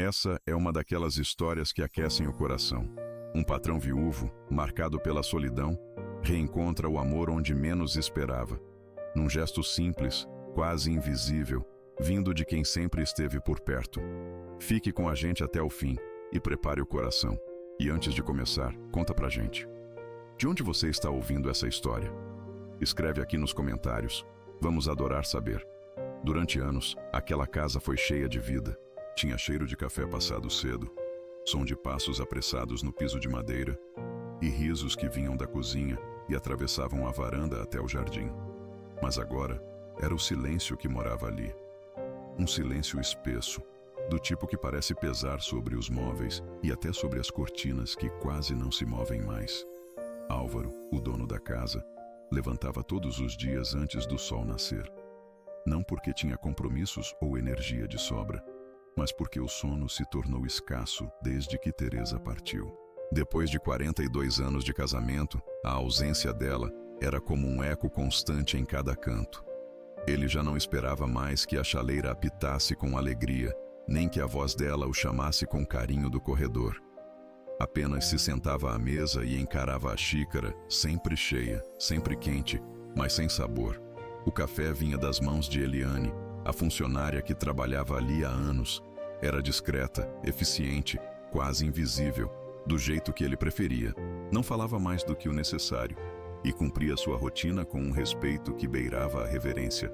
Essa é uma daquelas histórias que aquecem o coração. Um patrão viúvo, marcado pela solidão, reencontra o amor onde menos esperava. Num gesto simples, quase invisível, vindo de quem sempre esteve por perto. Fique com a gente até o fim e prepare o coração. E antes de começar, conta pra gente. De onde você está ouvindo essa história? Escreve aqui nos comentários. Vamos adorar saber. Durante anos, aquela casa foi cheia de vida. Tinha cheiro de café passado cedo, som de passos apressados no piso de madeira e risos que vinham da cozinha e atravessavam a varanda até o jardim. Mas agora, era o silêncio que morava ali. Um silêncio espesso, do tipo que parece pesar sobre os móveis e até sobre as cortinas que quase não se movem mais. Álvaro, o dono da casa, levantava todos os dias antes do sol nascer. Não porque tinha compromissos ou energia de sobra, mas porque o sono se tornou escasso desde que Teresa partiu. Depois de 42 anos de casamento, a ausência dela era como um eco constante em cada canto. Ele já não esperava mais que a chaleira apitasse com alegria, nem que a voz dela o chamasse com carinho do corredor. Apenas se sentava à mesa e encarava a xícara, sempre cheia, sempre quente, mas sem sabor. O café vinha das mãos de Eliane, a funcionária que trabalhava ali há anos. Era discreta, eficiente, quase invisível, do jeito que ele preferia. Não falava mais do que o necessário e cumpria sua rotina com um respeito que beirava a reverência.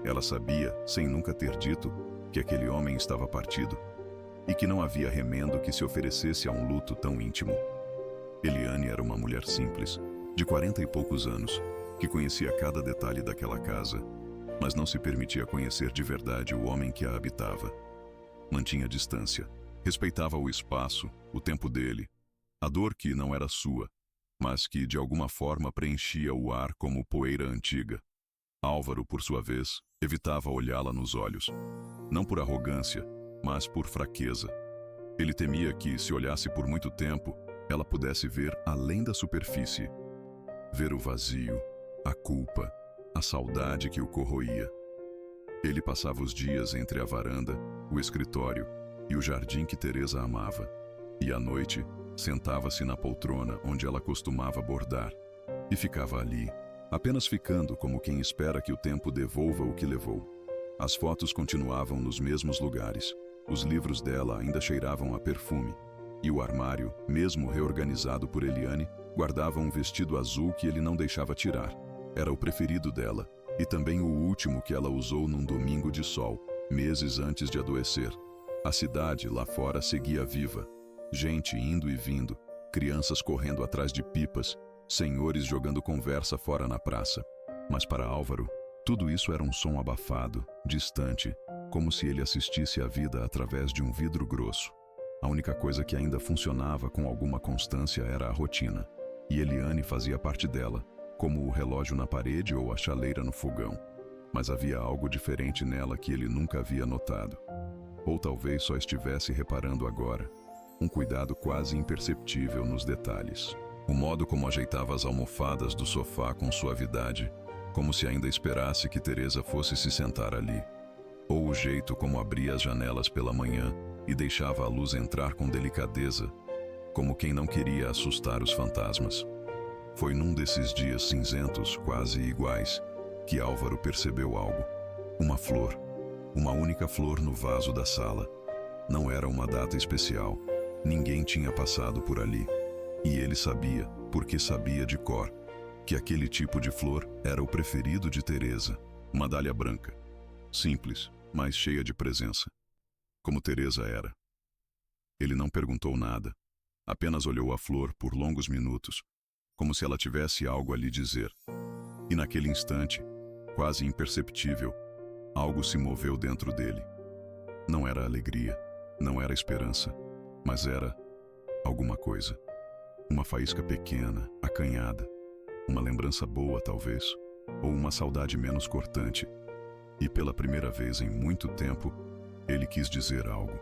Ela sabia, sem nunca ter dito, que aquele homem estava partido e que não havia remendo que se oferecesse a um luto tão íntimo. Eliane era uma mulher simples, de 40 e poucos anos, que conhecia cada detalhe daquela casa, mas não se permitia conhecer de verdade o homem que a habitava. Mantinha distância, respeitava o espaço, o tempo dele, a dor que não era sua, mas que de alguma forma preenchia o ar como poeira antiga. Álvaro, por sua vez, evitava olhá-la nos olhos, não por arrogância, mas por fraqueza. Ele temia que, se olhasse por muito tempo, ela pudesse ver além da superfície, ver o vazio, a culpa, a saudade que o corroía. Ele passava os dias entre a varanda, o escritório e o jardim que Teresa amava. E à noite, sentava-se na poltrona onde ela costumava bordar. E ficava ali, apenas ficando como quem espera que o tempo devolva o que levou. As fotos continuavam nos mesmos lugares. Os livros dela ainda cheiravam a perfume. E o armário, mesmo reorganizado por Eliane, guardava um vestido azul que ele não deixava tirar. Era o preferido dela, e também o último que ela usou num domingo de sol, meses antes de adoecer. A cidade lá fora seguia viva. Gente indo e vindo, crianças correndo atrás de pipas, senhores jogando conversa fora na praça. Mas para Álvaro, tudo isso era um som abafado, distante, como se ele assistisse à vida através de um vidro grosso. A única coisa que ainda funcionava com alguma constância era a rotina, e Eliane fazia parte dela, como o relógio na parede ou a chaleira no fogão. Mas havia algo diferente nela que ele nunca havia notado. Ou talvez só estivesse reparando agora. Um cuidado quase imperceptível nos detalhes. O modo como ajeitava as almofadas do sofá com suavidade, como se ainda esperasse que Teresa fosse se sentar ali. Ou o jeito como abria as janelas pela manhã e deixava a luz entrar com delicadeza, como quem não queria assustar os fantasmas. Foi num desses dias cinzentos, quase iguais, que Álvaro percebeu algo. Uma flor. Uma única flor no vaso da sala. Não era uma data especial. Ninguém tinha passado por ali. E ele sabia, porque sabia de cor, que aquele tipo de flor era o preferido de Teresa. Uma dália branca. Simples, mas cheia de presença. Como Teresa era. Ele não perguntou nada. Apenas olhou a flor por longos minutos, como se ela tivesse algo a lhe dizer. E naquele instante, quase imperceptível, algo se moveu dentro dele. Não era alegria, não era esperança, mas era alguma coisa. Uma faísca pequena, acanhada, uma lembrança boa talvez, ou uma saudade menos cortante. E pela primeira vez em muito tempo, ele quis dizer algo,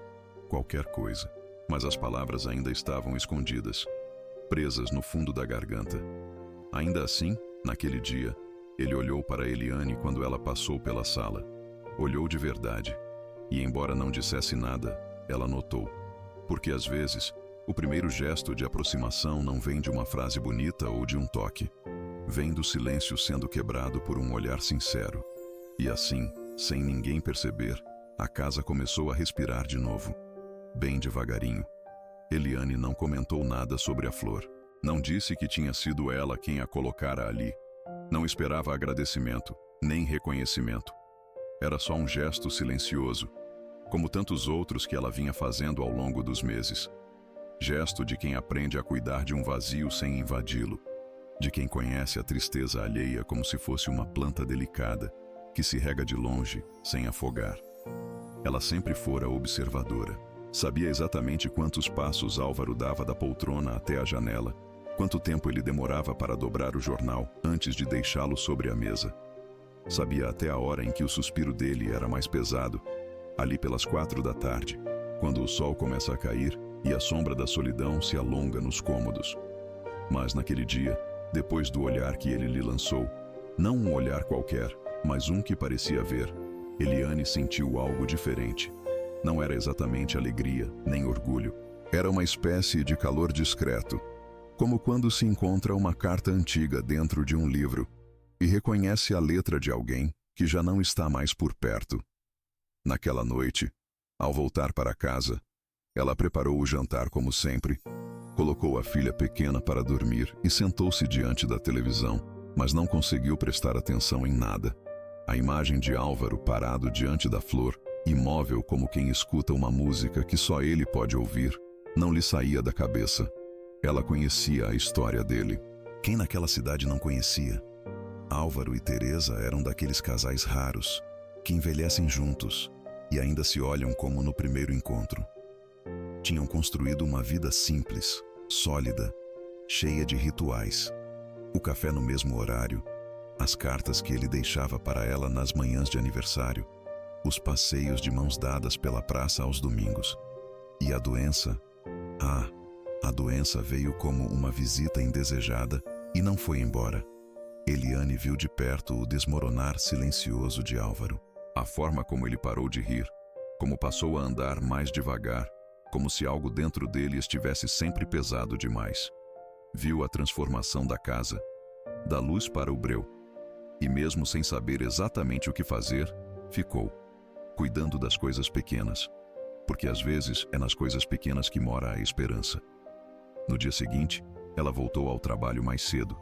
qualquer coisa, mas as palavras ainda estavam escondidas, presas no fundo da garganta. Ainda assim, naquele dia, ele olhou para Eliane quando ela passou pela sala. Olhou de verdade, e embora não dissesse nada, ela notou. Porque às vezes, o primeiro gesto de aproximação não vem de uma frase bonita ou de um toque. Vem do silêncio sendo quebrado por um olhar sincero. E assim, sem ninguém perceber, a casa começou a respirar de novo. Bem devagarinho. Eliane não comentou nada sobre a flor. Não disse que tinha sido ela quem a colocara ali. Não esperava agradecimento, nem reconhecimento. Era só um gesto silencioso, como tantos outros que ela vinha fazendo ao longo dos meses. Gesto de quem aprende a cuidar de um vazio sem invadi-lo, de quem conhece a tristeza alheia como se fosse uma planta delicada, que se rega de longe, sem afogar. Ela sempre fora observadora. Sabia exatamente quantos passos Álvaro dava da poltrona até a janela, quanto tempo ele demorava para dobrar o jornal antes de deixá-lo sobre a mesa. Sabia até a hora em que o suspiro dele era mais pesado, ali pelas 4 da tarde, quando o sol começa a cair e a sombra da solidão se alonga nos cômodos. Mas naquele dia, depois do olhar que ele lhe lançou, não um olhar qualquer, mas um que parecia ver, Eliane sentiu algo diferente. Não era exatamente alegria, nem orgulho. Era uma espécie de calor discreto, como quando se encontra uma carta antiga dentro de um livro e reconhece a letra de alguém que já não está mais por perto. Naquela noite, ao voltar para casa, ela preparou o jantar como sempre, colocou a filha pequena para dormir e sentou-se diante da televisão, mas não conseguiu prestar atenção em nada. A imagem de Álvaro parado diante da flor, imóvel como quem escuta uma música que só ele pode ouvir, não lhe saía da cabeça. Ela conhecia a história dele. Quem naquela cidade não conhecia? Álvaro e Teresa eram daqueles casais raros, que envelhecem juntos e ainda se olham como no primeiro encontro. Tinham construído uma vida simples, sólida, cheia de rituais. O café no mesmo horário, as cartas que ele deixava para ela nas manhãs de aniversário, os passeios de mãos dadas pela praça aos domingos. E a doença? A doença veio como uma visita indesejada e não foi embora. Eliane viu de perto o desmoronar silencioso de Álvaro. A forma como ele parou de rir, como passou a andar mais devagar, como se algo dentro dele estivesse sempre pesado demais. Viu a transformação da casa, da luz para o breu. E mesmo sem saber exatamente o que fazer, ficou, cuidando das coisas pequenas. Porque às vezes é nas coisas pequenas que mora a esperança. No dia seguinte, ela voltou ao trabalho mais cedo.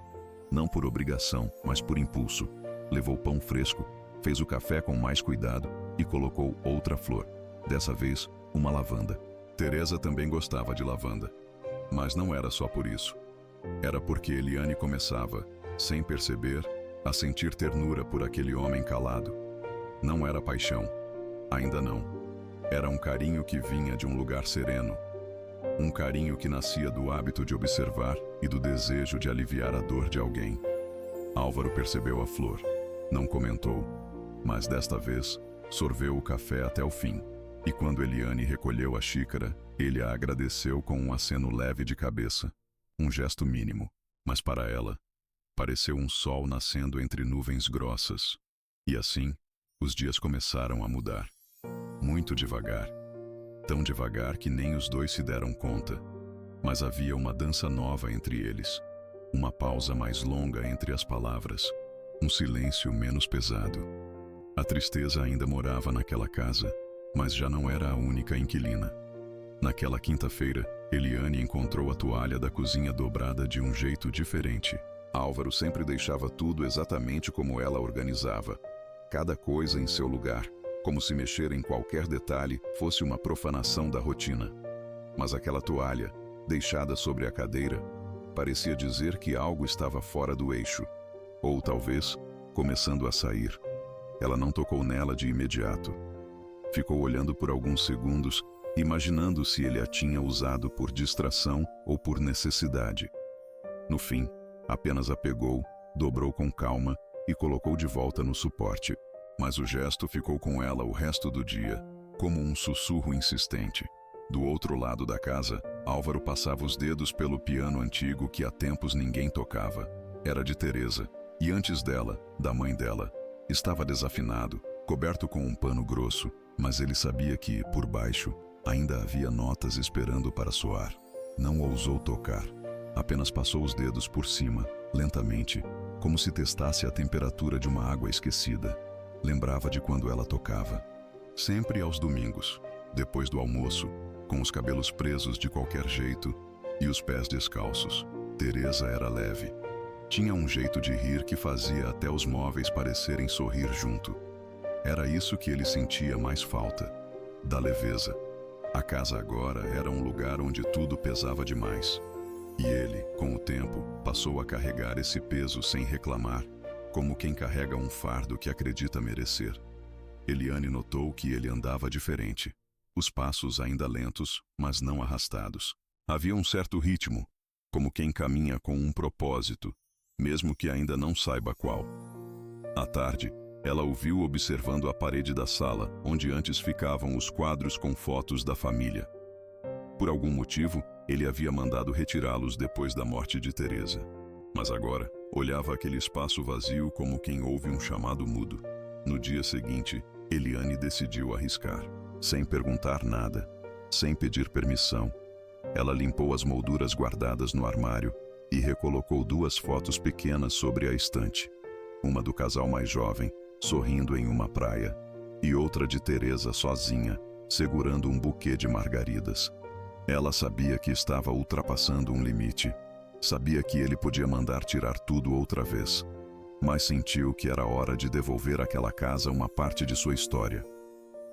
Não por obrigação, mas por impulso. Levou pão fresco, fez o café com mais cuidado e colocou outra flor. Dessa vez, uma lavanda. Teresa também gostava de lavanda. Mas não era só por isso. Era porque Eliane começava, sem perceber, a sentir ternura por aquele homem calado. Não era paixão. Ainda não. Era um carinho que vinha de um lugar sereno. Um carinho que nascia do hábito de observar e do desejo de aliviar a dor de alguém. Álvaro percebeu a flor. Não comentou, mas desta vez sorveu o café até o fim. E quando Eliane recolheu a xícara, ele a agradeceu com um aceno leve de cabeça. Um gesto mínimo, mas para ela, pareceu um sol nascendo entre nuvens grossas. E assim, os dias começaram a mudar. Muito devagar. Tão devagar que nem os dois se deram conta. Mas havia uma dança nova entre eles. Uma pausa mais longa entre as palavras. Um silêncio menos pesado. A tristeza ainda morava naquela casa, mas já não era a única inquilina. Naquela quinta-feira, Eliane encontrou a toalha da cozinha dobrada de um jeito diferente. Álvaro sempre deixava tudo exatamente como ela organizava. Cada coisa em seu lugar, como se mexer em qualquer detalhe fosse uma profanação da rotina. Mas aquela toalha, deixada sobre a cadeira, parecia dizer que algo estava fora do eixo, ou talvez, começando a sair. Ela não tocou nela de imediato. Ficou olhando por alguns segundos, imaginando se ele a tinha usado por distração ou por necessidade. No fim, apenas a pegou, dobrou com calma e colocou de volta no suporte. Mas o gesto ficou com ela o resto do dia, como um sussurro insistente. Do outro lado da casa, Álvaro passava os dedos pelo piano antigo que há tempos ninguém tocava. Era de Teresa, e antes dela, da mãe dela. Estava desafinado, coberto com um pano grosso, mas ele sabia que, por baixo, Ainda havia notas esperando para soar. Não ousou tocar. Apenas passou os dedos por cima, lentamente, como se testasse a temperatura de uma água esquecida. Lembrava de quando ela tocava. Sempre aos domingos, depois do almoço, com os cabelos presos de qualquer jeito e os pés descalços. Teresa era leve. Tinha um jeito de rir que fazia até os móveis parecerem sorrir junto. Era isso que ele sentia mais falta, da leveza. A casa agora era um lugar onde tudo pesava demais. E ele, com o tempo, passou a carregar esse peso sem reclamar, como quem carrega um fardo que acredita merecer. Eliane notou que ele andava diferente. Os passos ainda lentos, mas não arrastados. Havia um certo ritmo, como quem caminha com um propósito, mesmo que ainda não saiba qual. À tarde, ela o viu observando a parede da sala, onde antes ficavam os quadros com fotos da família. Por algum motivo, ele havia mandado retirá-los depois da morte de Teresa. Mas agora, olhava aquele espaço vazio como quem ouve um chamado mudo. No dia seguinte, Eliane decidiu arriscar. Sem perguntar nada, sem pedir permissão, ela limpou as molduras guardadas no armário e recolocou 2 fotos pequenas sobre a estante. Uma do casal mais jovem, sorrindo em uma praia, e outra de Teresa sozinha, segurando um buquê de margaridas. Ela sabia que estava ultrapassando um limite. Sabia que ele podia mandar tirar tudo outra vez. Mas sentiu que era hora de devolver àquela casa uma parte de sua história.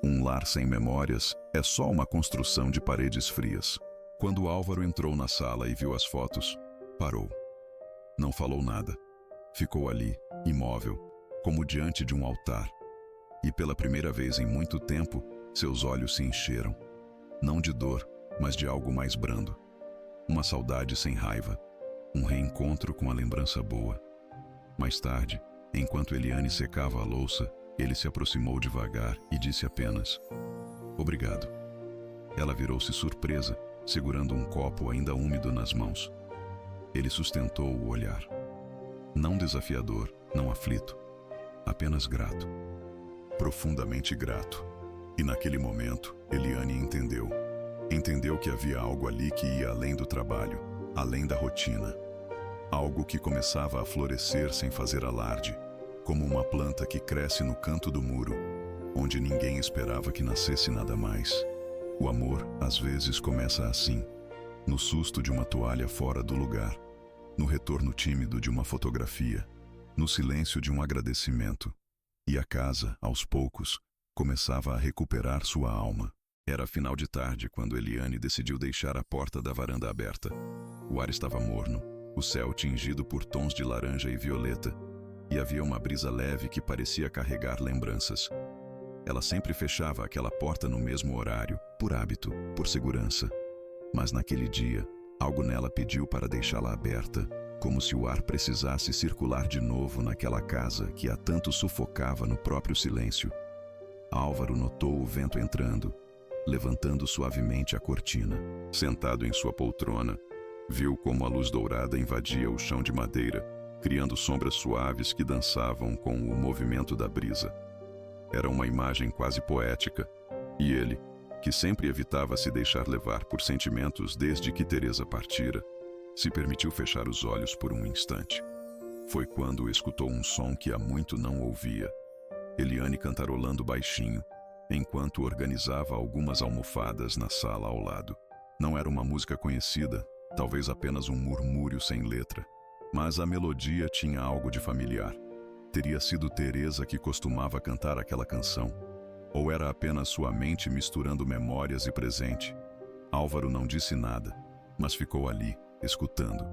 Um lar sem memórias é só uma construção de paredes frias. Quando Álvaro entrou na sala e viu as fotos, parou. Não falou nada. Ficou ali, imóvel, como diante de um altar. E pela primeira vez em muito tempo, seus olhos se encheram. Não de dor, mas de algo mais brando. Uma saudade sem raiva. Um reencontro com a lembrança boa. Mais tarde, enquanto Eliane secava a louça, ele se aproximou devagar e disse apenas: "Obrigado." Ela virou-se surpresa, segurando um copo ainda úmido nas mãos. Ele sustentou o olhar. Não desafiador, não aflito. Apenas grato. Profundamente grato. E naquele momento, Eliane entendeu. Entendeu que havia algo ali que ia além do trabalho, além da rotina. Algo que começava a florescer sem fazer alarde, como uma planta que cresce no canto do muro, onde ninguém esperava que nascesse nada mais. O amor, às vezes, começa assim, no susto de uma toalha fora do lugar, no retorno tímido de uma fotografia, no silêncio de um agradecimento. E a casa, aos poucos, começava a recuperar sua alma. Era final de tarde quando Eliane decidiu deixar a porta da varanda aberta. O ar estava morno, o céu tingido por tons de laranja e violeta, e havia uma brisa leve que parecia carregar lembranças. Ela sempre fechava aquela porta no mesmo horário, por hábito, por segurança. Mas naquele dia, algo nela pediu para deixá-la aberta, como se o ar precisasse circular de novo naquela casa que há tanto sufocava no próprio silêncio. Álvaro notou o vento entrando, levantando suavemente a cortina. Sentado em sua poltrona, viu como a luz dourada invadia o chão de madeira, criando sombras suaves que dançavam com o movimento da brisa. Era uma imagem quase poética, e ele, que sempre evitava se deixar levar por sentimentos desde que Teresa partira, se permitiu fechar os olhos por um instante. Foi quando escutou um som que há muito não ouvia. Eliane cantarolando baixinho, enquanto organizava algumas almofadas na sala ao lado. Não era uma música conhecida, talvez apenas um murmúrio sem letra, mas a melodia tinha algo de familiar. Teria sido Teresa que costumava cantar aquela canção, ou era apenas sua mente misturando memórias e presente? Álvaro não disse nada, mas ficou ali, escutando.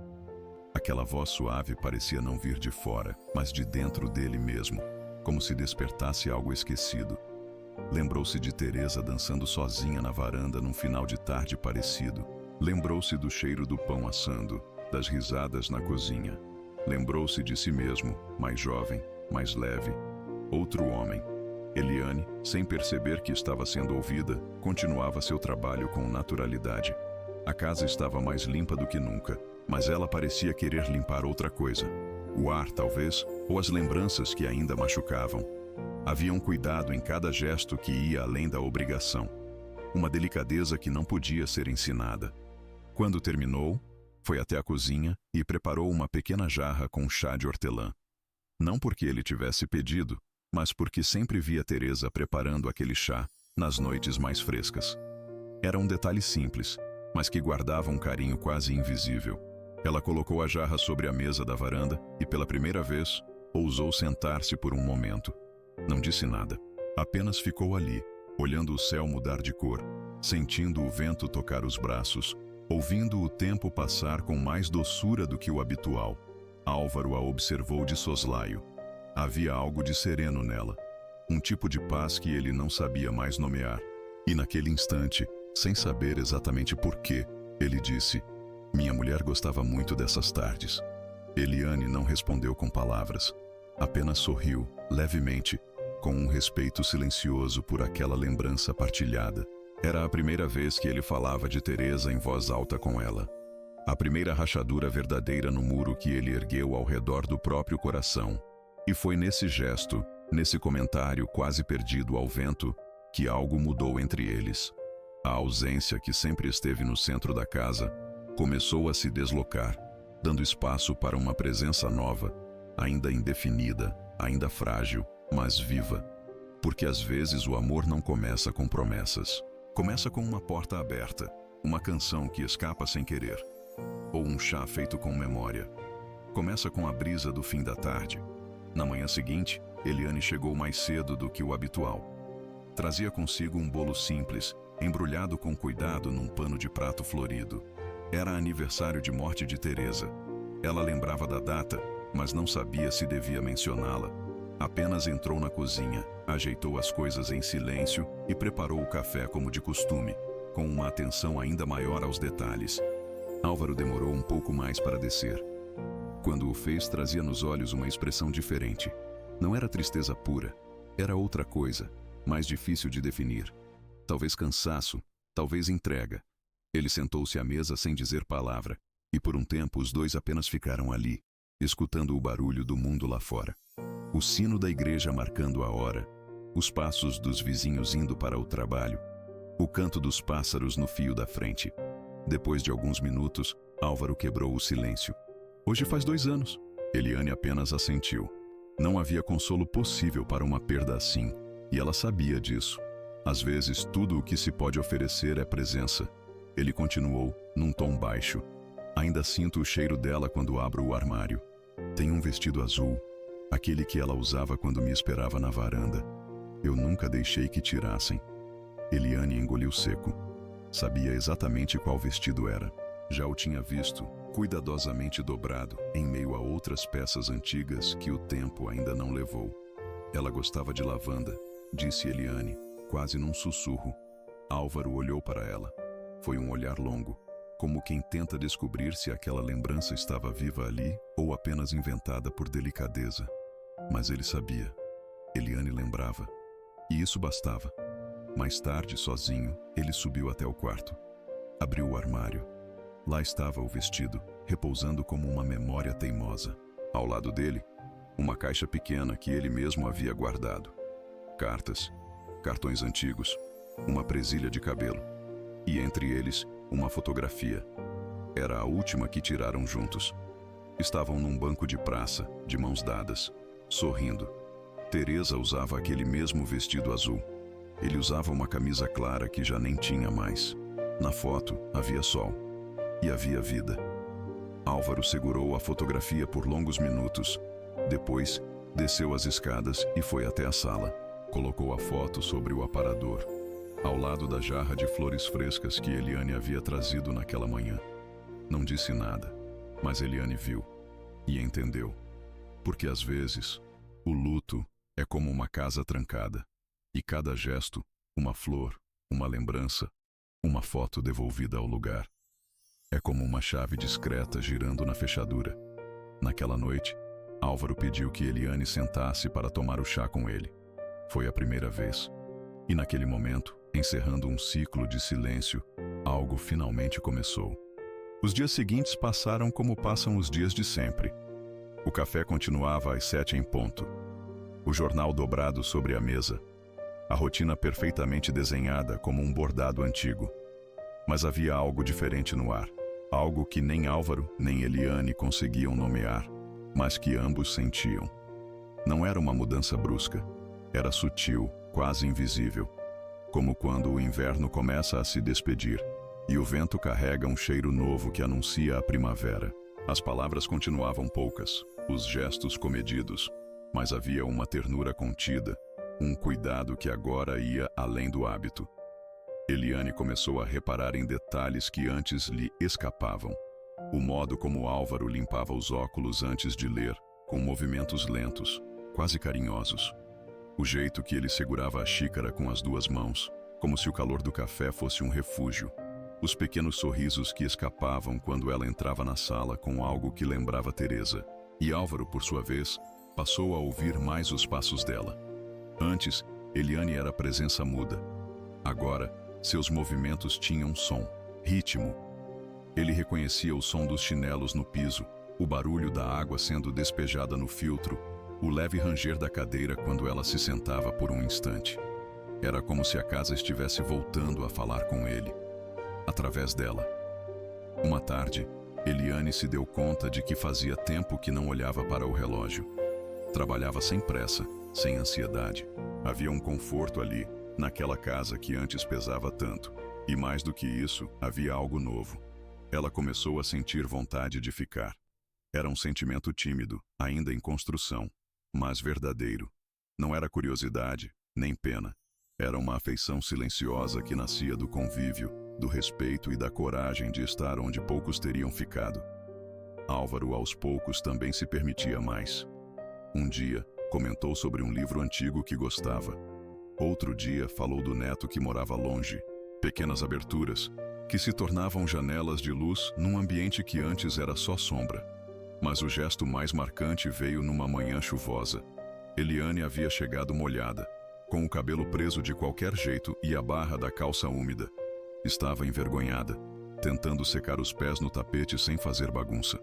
Aquela voz suave parecia não vir de fora, mas de dentro dele mesmo, como se despertasse algo esquecido. Lembrou-se de Teresa dançando sozinha na varanda num final de tarde parecido. Lembrou-se do cheiro do pão assando, das risadas na cozinha. Lembrou-se de si mesmo, mais jovem, mais leve. Outro homem. Eliane, sem perceber que estava sendo ouvida, continuava seu trabalho com naturalidade. A casa estava mais limpa do que nunca, mas ela parecia querer limpar outra coisa. O ar, talvez, ou as lembranças que ainda machucavam. Havia um cuidado em cada gesto que ia além da obrigação. uma delicadeza que não podia ser ensinada. Quando terminou, foi até a cozinha e preparou uma pequena jarra com chá de hortelã. Não porque ele tivesse pedido, mas porque sempre via Teresa preparando aquele chá nas noites mais frescas. Era um detalhe simples, mas que guardava um carinho quase invisível. Ela colocou a jarra sobre a mesa da varanda e, pela primeira vez, ousou sentar-se por um momento. Não disse nada, apenas ficou ali, olhando o céu mudar de cor, sentindo o vento tocar os braços, ouvindo o tempo passar com mais doçura do que o habitual. Álvaro a observou de soslaio. Havia algo de sereno nela, um tipo de paz que ele não sabia mais nomear. E naquele instante, sem saber exatamente por quê, ele disse: "Minha mulher gostava muito dessas tardes." Eliane não respondeu com palavras, apenas sorriu, levemente, com um respeito silencioso por aquela lembrança partilhada. Era a primeira vez que ele falava de Teresa em voz alta com ela. A primeira rachadura verdadeira no muro que ele ergueu ao redor do próprio coração. E foi nesse gesto, nesse comentário quase perdido ao vento, que algo mudou entre eles. A ausência que sempre esteve no centro da casa começou a se deslocar, dando espaço para uma presença nova, ainda indefinida, ainda frágil, mas viva. Porque às vezes o amor não começa com promessas. Começa com uma porta aberta, uma canção que escapa sem querer, ou um chá feito com memória. Começa com a brisa do fim da tarde. Na manhã seguinte, Eliane chegou mais cedo do que o habitual. Trazia consigo um bolo simples, embrulhado com cuidado num pano de prato florido. Era aniversário de morte de Teresa. Ela lembrava da data, mas não sabia se devia mencioná-la. Apenas entrou na cozinha, ajeitou as coisas em silêncio e preparou o café como de costume, com uma atenção ainda maior aos detalhes. Álvaro demorou um pouco mais para descer. Quando o fez, trazia nos olhos uma expressão diferente. Não era tristeza pura, era outra coisa, mais difícil de definir. Talvez cansaço, talvez entrega. Ele sentou-se à mesa sem dizer palavra, e por um tempo os dois apenas ficaram ali, escutando o barulho do mundo lá fora. O sino da igreja marcando a hora, os passos dos vizinhos indo para o trabalho, o canto dos pássaros no fio da frente. Depois de alguns minutos, Álvaro quebrou o silêncio. "Hoje faz 2 anos." Eliane apenas assentiu. Não havia consolo possível para uma perda assim, e ela sabia disso. Às vezes, tudo o que se pode oferecer é presença. Ele continuou, num tom baixo. "Ainda sinto o cheiro dela quando abro o armário. Tem um vestido azul, aquele que ela usava quando me esperava na varanda. Eu nunca deixei que tirassem." Eliane engoliu seco. Sabia exatamente qual vestido era. Já o tinha visto, cuidadosamente dobrado, em meio a outras peças antigas que o tempo ainda não levou. "Ela gostava de lavanda", disse Eliane, quase num sussurro. Álvaro olhou para ela. Foi um olhar longo, como quem tenta descobrir se aquela lembrança estava viva ali ou apenas inventada por delicadeza. Mas ele sabia. Eliane lembrava. E isso bastava. Mais tarde, sozinho, ele subiu até o quarto. Abriu o armário. Lá estava o vestido, repousando como uma memória teimosa. Ao lado dele, uma caixa pequena que ele mesmo havia guardado. Cartas, cartões antigos, uma presilha de cabelo. E entre eles, uma fotografia. Era a última que tiraram juntos. Estavam num banco de praça, de mãos dadas, sorrindo. Teresa usava aquele mesmo vestido azul. Ele usava uma camisa clara que já nem tinha mais. Na foto, havia sol. E havia vida. Álvaro segurou a fotografia por longos minutos. Depois, desceu as escadas e foi até a sala. Colocou a foto sobre o aparador, ao lado da jarra de flores frescas que Eliane havia trazido naquela manhã. Não disse nada, mas Eliane viu e entendeu. Porque às vezes, o luto é como uma casa trancada, e cada gesto, uma flor, uma lembrança, uma foto devolvida ao lugar. É como uma chave discreta girando na fechadura. Naquela noite, Álvaro pediu que Eliane sentasse para tomar o chá com ele. Foi a primeira vez. E naquele momento, encerrando um ciclo de silêncio, algo finalmente começou. Os dias seguintes passaram como passam os dias de sempre. O café continuava às 7 em ponto. O jornal dobrado sobre a mesa. a rotina perfeitamente desenhada como um bordado antigo. Mas havia algo diferente no ar, algo que nem Álvaro nem Eliane conseguiam nomear, mas que ambos sentiam. Não era uma mudança brusca, era sutil, quase invisível, como quando o inverno começa a se despedir e o vento carrega um cheiro novo que anuncia a primavera. As palavras continuavam poucas, os gestos comedidos, mas havia uma ternura contida, um cuidado que agora ia além do hábito. Eliane começou a reparar em detalhes que antes lhe escapavam. O modo como Álvaro limpava os óculos antes de ler, com movimentos lentos, quase carinhosos. O jeito que ele segurava a xícara com as duas mãos, como se o calor do café fosse um refúgio. Os pequenos sorrisos que escapavam quando ela entrava na sala com algo que lembrava Teresa. E Álvaro, por sua vez, passou a ouvir mais os passos dela. Antes, Eliane era presença muda. Agora, seus movimentos tinham som, ritmo. Ele reconhecia o som dos chinelos no piso, o barulho da água sendo despejada no filtro, o leve ranger da cadeira quando ela se sentava por um instante. Era como se a casa estivesse voltando a falar com ele, através dela. Uma tarde, Eliane se deu conta de que fazia tempo que não olhava para o relógio. Trabalhava sem pressa, sem ansiedade. Havia um conforto ali, naquela casa que antes pesava tanto. E mais do que isso, havia algo novo. Ela começou a sentir vontade de ficar. Era um sentimento tímido, ainda em construção, mas verdadeiro. Não era curiosidade, nem pena. Era uma afeição silenciosa que nascia do convívio, do respeito e da coragem de estar onde poucos teriam ficado. Álvaro, aos poucos, também se permitia mais. Um dia, comentou sobre um livro antigo que gostava. Outro dia, falou do neto que morava longe. Pequenas aberturas, que se tornavam janelas de luz num ambiente que antes era só sombra. Mas o gesto mais marcante veio numa manhã chuvosa. Eliane havia chegado molhada, com o cabelo preso de qualquer jeito e a barra da calça úmida. Estava envergonhada, tentando secar os pés no tapete sem fazer bagunça.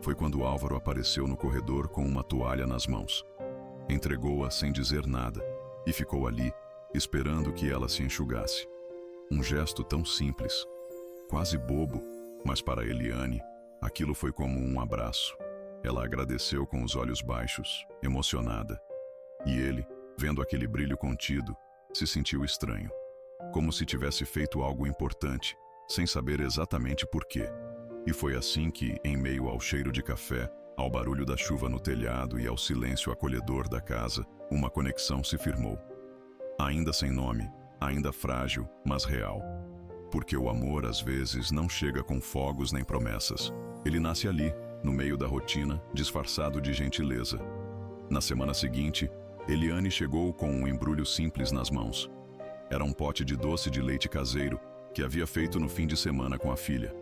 Foi quando Álvaro apareceu no corredor com uma toalha nas mãos. Entregou-a sem dizer nada e ficou ali, esperando que ela se enxugasse. Um gesto tão simples, quase bobo, mas para Eliane, aquilo foi como um abraço. Ela agradeceu com os olhos baixos, emocionada. E ele, vendo aquele brilho contido, se sentiu estranho. Como se tivesse feito algo importante, sem saber exatamente por quê. E foi assim que, em meio ao cheiro de café, ao barulho da chuva no telhado e ao silêncio acolhedor da casa, uma conexão se firmou. Ainda sem nome, ainda frágil, mas real. Porque o amor, às vezes, não chega com fogos nem promessas. Ele nasce ali, no meio da rotina, disfarçado de gentileza. Na semana seguinte, Eliane chegou com um embrulho simples nas mãos. Era um pote de doce de leite caseiro que havia feito no fim de semana com a filha.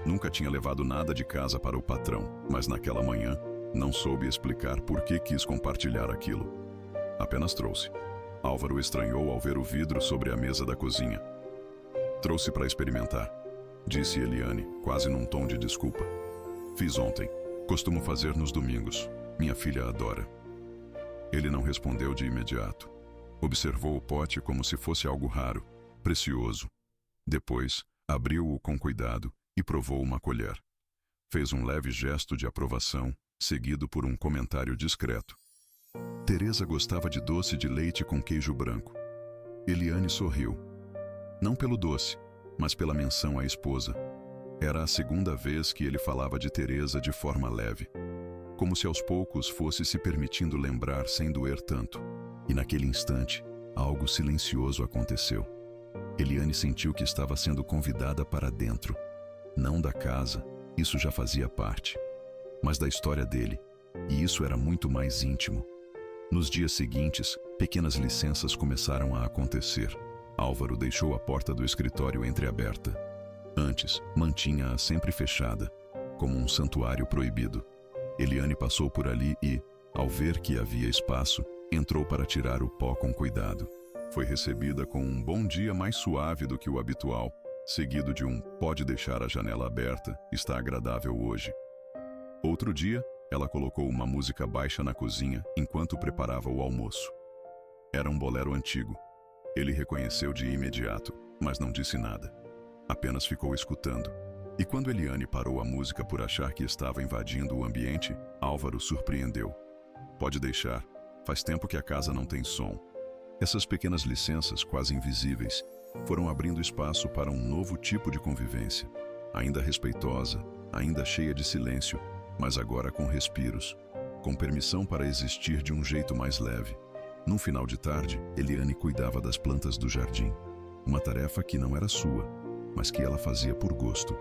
Nunca tinha levado nada de casa para o patrão, mas naquela manhã não soube explicar por que quis compartilhar aquilo. Apenas trouxe. Álvaro estranhou ao ver o vidro sobre a mesa da cozinha. Trouxe para experimentar, disse Eliane, quase num tom de desculpa. Fiz ontem. Costumo fazer nos domingos. Minha filha adora. Ele não respondeu de imediato. Observou o pote como se fosse algo raro, precioso. Depois, abriu-o com cuidado e provou uma colher. Fez um leve gesto de aprovação, seguido por um comentário discreto. Teresa gostava de doce de leite com queijo branco. Eliane sorriu. Não pelo doce, mas pela menção à esposa. Era a segunda vez que ele falava de Teresa de forma leve, como se aos poucos fosse se permitindo lembrar sem doer tanto. E naquele instante, algo silencioso aconteceu. Eliane sentiu que estava sendo convidada para dentro. Não da casa, isso já fazia parte, mas da história dele, e isso era muito mais íntimo. Nos dias seguintes, pequenas licenças começaram a acontecer. Álvaro deixou a porta do escritório entreaberta. Antes, mantinha-a sempre fechada, como um santuário proibido. Eliane passou por ali e, ao ver que havia espaço, entrou para tirar o pó com cuidado. Foi recebida com um bom dia mais suave do que o habitual, seguido de um "pode deixar a janela aberta, está agradável hoje". Outro dia, ela colocou uma música baixa na cozinha enquanto preparava o almoço. Era um bolero antigo, Ele reconheceu de imediato, mas não disse nada. Apenas ficou escutando. E quando Eliane parou a música por achar que estava invadindo o ambiente, Álvaro surpreendeu. Pode deixar, faz tempo que a casa não tem som. Essas pequenas licenças, quase invisíveis, foram abrindo espaço para um novo tipo de convivência. Ainda respeitosa, ainda cheia de silêncio, mas agora com respiros, com permissão para existir de um jeito mais leve. Num final de tarde, Eliane cuidava das plantas do jardim. Uma tarefa que não era sua, mas que ela fazia por gosto.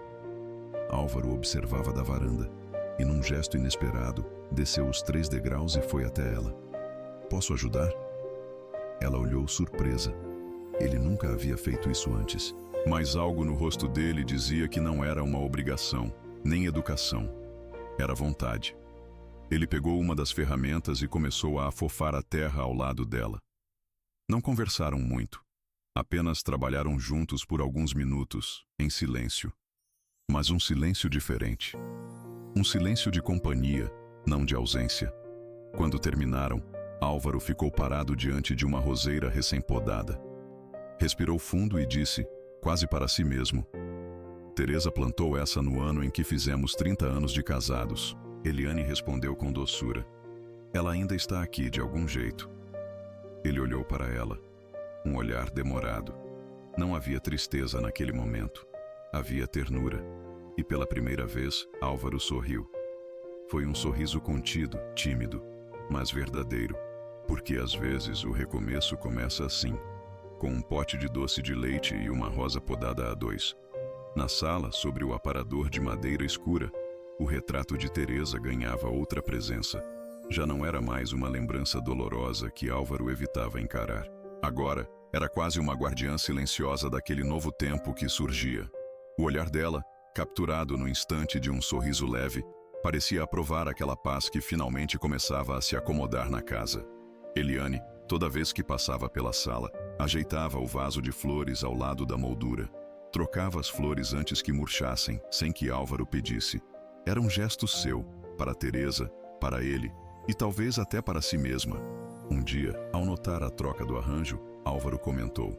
Álvaro observava da varanda e, num gesto inesperado, desceu os 3 degraus e foi até ela. Posso ajudar? Ela olhou surpresa. Ele nunca havia feito isso antes. Mas algo no rosto dele dizia que não era uma obrigação, nem educação. Era vontade. Ele pegou uma das ferramentas e começou a afofar a terra ao lado dela. Não conversaram muito. Apenas trabalharam juntos por alguns minutos, em silêncio. Mas um silêncio diferente. Um silêncio de companhia, não de ausência. Quando terminaram, Álvaro ficou parado diante de uma roseira recém-podada. Respirou fundo e disse, quase para si mesmo: Teresa plantou essa no ano em que fizemos 30 anos de casados. Eliane respondeu com doçura. Ela ainda está aqui de algum jeito. Ele olhou para ela. Um olhar demorado. Não havia tristeza naquele momento. Havia ternura. E pela primeira vez, Álvaro sorriu. Foi um sorriso contido, tímido, mas verdadeiro. Porque às vezes o recomeço começa assim, com um pote de doce de leite e uma rosa podada a 2. Na sala, sobre o aparador de madeira escura, o retrato de Teresa ganhava outra presença. Já não era mais uma lembrança dolorosa que Álvaro evitava encarar. Agora, era quase uma guardiã silenciosa daquele novo tempo que surgia. O olhar dela, capturado no instante de um sorriso leve, parecia aprovar aquela paz que finalmente começava a se acomodar na casa. Eliane, toda vez que passava pela sala, ajeitava o vaso de flores ao lado da moldura. Trocava as flores antes que murchassem, sem que Álvaro pedisse. Era um gesto seu, para Teresa, para ele, e talvez até para si mesma. Um dia, ao notar a troca do arranjo, Álvaro comentou.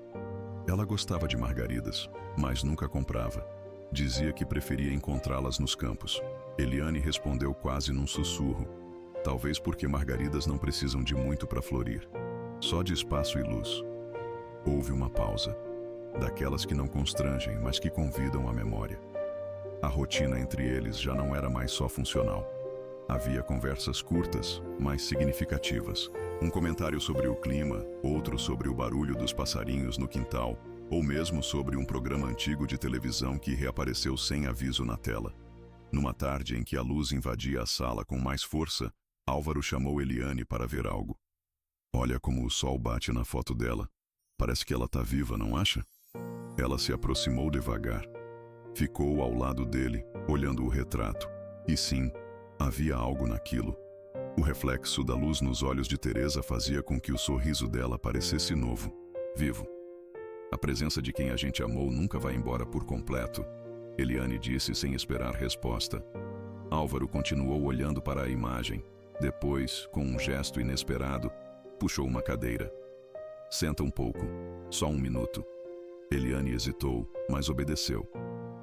Ela gostava de margaridas, mas nunca comprava. Dizia que preferia encontrá-las nos campos. Eliane respondeu quase num sussurro. Talvez porque margaridas não precisam de muito para florir. Só de espaço e luz. Houve uma pausa. Daquelas que não constrangem, mas que convidam à memória. A rotina entre eles já não era mais só funcional. Havia conversas curtas, mas significativas. Um comentário sobre o clima, outro sobre o barulho dos passarinhos no quintal, ou mesmo sobre um programa antigo de televisão que reapareceu sem aviso na tela. Numa tarde em que a luz invadia a sala com mais força, Álvaro chamou Eliane para ver algo. Olha como o sol bate na foto dela. Parece que ela está viva, não acha? Ela se aproximou devagar. Ficou ao lado dele, olhando o retrato. E sim, havia algo naquilo. O reflexo da luz nos olhos de Teresa fazia com que o sorriso dela parecesse novo, vivo. A presença de quem a gente amou nunca vai embora por completo, Eliane disse sem esperar resposta. Álvaro continuou olhando para a imagem. Depois, com um gesto inesperado, puxou uma cadeira. Senta um pouco, só um minuto. Eliane hesitou, mas obedeceu.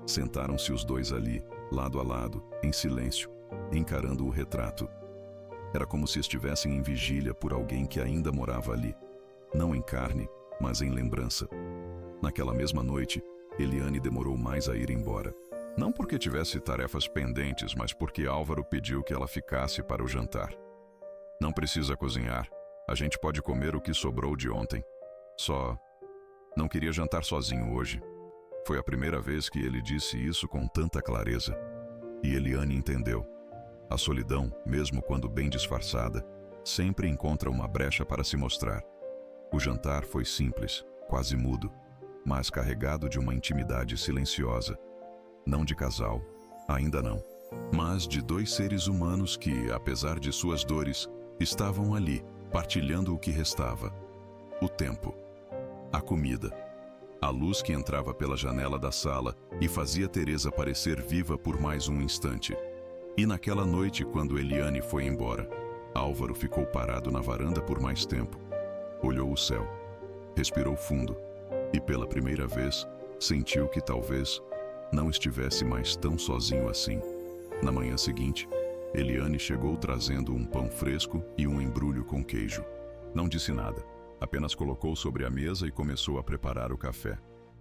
Sentaram-se os dois ali, lado a lado, em silêncio, encarando o retrato. Era como se estivessem em vigília por alguém que ainda morava ali. Não em carne, mas em lembrança. Naquela mesma noite, Eliane demorou mais a ir embora. Não porque tivesse tarefas pendentes, mas porque Álvaro pediu que ela ficasse para o jantar. Não precisa cozinhar. A gente pode comer o que sobrou de ontem. Só não queria jantar sozinho hoje. Foi a primeira vez que ele disse isso com tanta clareza. E Eliane entendeu. A solidão, mesmo quando bem disfarçada, sempre encontra uma brecha para se mostrar. O jantar foi simples, quase mudo, mas carregado de uma intimidade silenciosa. Não de casal, ainda não, mas de 2 seres humanos que, apesar de suas dores, estavam ali, partilhando o que restava. O tempo. A comida. A luz que entrava pela janela da sala e fazia Teresa parecer viva por mais um instante. E naquela noite, quando Eliane foi embora, Álvaro ficou parado na varanda por mais tempo. Olhou o céu. Respirou fundo e, pela primeira vez, sentiu que talvez não estivesse mais tão sozinho assim. Na manhã seguinte, Eliane chegou trazendo um pão fresco e um embrulho com queijo. Não disse nada, apenas colocou sobre a mesa e começou a preparar o café.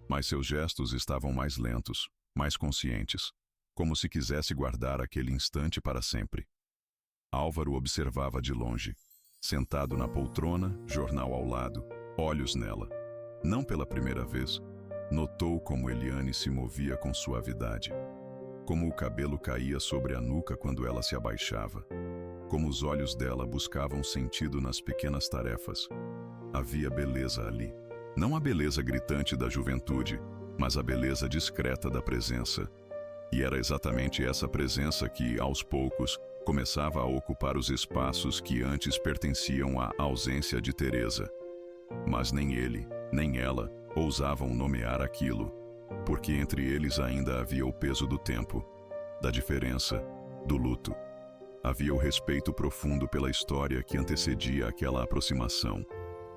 Mas seus gestos estavam mais lentos, mais conscientes, como se quisesse guardar aquele instante para sempre. Álvaro observava de longe, sentado na poltrona, jornal ao lado, olhos nela. Não pela primeira vez, notou como Eliane se movia com suavidade, como o cabelo caía sobre a nuca quando ela se abaixava, como os olhos dela buscavam sentido nas pequenas tarefas. Havia beleza ali. Não a beleza gritante da juventude, mas a beleza discreta da presença. E era exatamente essa presença que, aos poucos, começava a ocupar os espaços que antes pertenciam à ausência de Teresa. Mas nem ele, nem ela, ousavam nomear aquilo, porque entre eles ainda havia o peso do tempo, da diferença, do luto. Havia o respeito profundo pela história que antecedia aquela aproximação.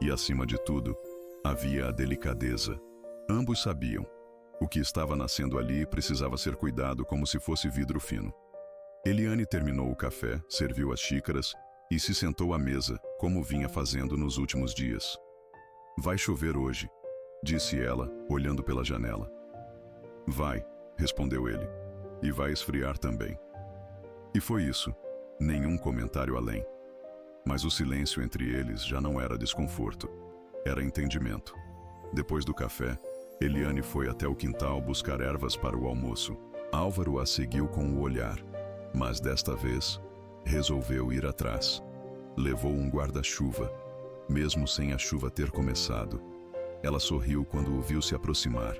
E, acima de tudo, havia a delicadeza. Ambos sabiam. O que estava nascendo ali precisava ser cuidado como se fosse vidro fino. Eliane terminou o café, serviu as xícaras e se sentou à mesa, como vinha fazendo nos últimos dias. "Vai chover hoje", disse ela, olhando pela janela. "Vai", respondeu ele, "e vai esfriar também." E foi isso, nenhum comentário além. Mas o silêncio entre eles já não era desconforto, era entendimento. Depois do café, Eliane foi até o quintal buscar ervas para o almoço. Álvaro a seguiu com o olhar, mas desta vez, resolveu ir atrás. Levou um guarda-chuva, mesmo sem a chuva ter começado. Ela sorriu quando o viu se aproximar.